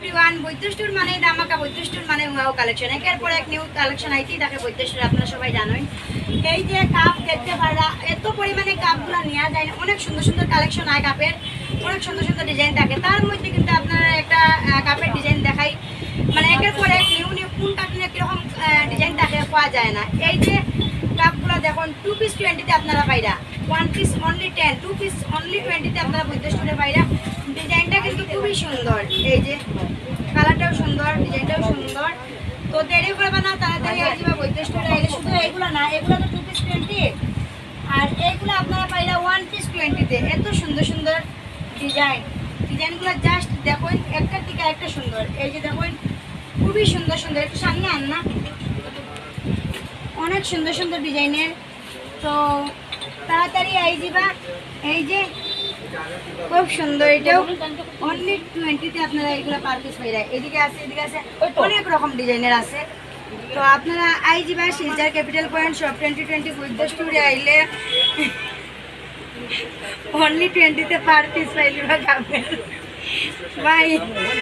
Everyone, বৈদ্য store মানে ধামাকা, বৈদ্য store মানে ওয়াও কালেকশন। একের পর এক নিউ কালেকশন আইতেই থাকে বৈদ্য স্টোরে, আপনারা সবাই জানেন। এই যে কাপ দেখতে পারা, এত পরিমাণে কাপগুলো নেওয়া যায় না। অনেক সুন্দর সুন্দর কালেকশন হয় কাপের, অনেক সুন্দর সুন্দর ডিজাইন থাকে। তার মধ্যে কিন্তু আপনারা একটা কাপের ডিজাইন দেখাই, মানে একের পর এক নিউ নিউ কোন কাপ নিয়ে কীরকম ডিজাইন থাকে পাওয়া যায় না। এই যে কাপগুলো দেখুন, 2 পিস 20-তে আপনারা পাইরা, 1 পিস অনলি 10, 2 পিস অনলি 20-তে আপনারা বৈদ্য স্টোরে পাইরা। ডিজাইনটা কিন্তু খুবই সুন্দর, এই যে কালারটাও সুন্দর, ডিজাইনটাও সুন্দর। তো দেরি করবে না, তাড়াতাড়ি আসবে বৈদ্য স্টোরে। এলে শুধু এগুলো না, এগুলো তো 2 পিস 20, আর এইগুলো আপনারা পাইরা 1 পিস 20-তে। এত সুন্দর সুন্দর ডিজাইনগুলো জাস্ট দেখুন, একটার থেকে একটা সুন্দর। এই যে দেখুন, খুবই সুন্দর সুন্দর। একটু সামনে আন না, অনেক সুন্দর সুন্দর ডিজাইনের। তো তাড়াতাড়ি আইজিবা। এই যে খুব সুন্দর, এটাও অনলি 20-তে আপনারা এগুলো পার পিস পাইরা। এদিকে আছে, এদিকে আছে, অনেক রকম ডিজাইনের আছে। তো আপনারা আইজিবা শিলচর ক্যাপিটাল পয়েন্ট শপ 2020 বৈদ্য স্টোরে আইলে অনলি 20-তে পার পিস পাইলে বা বাই।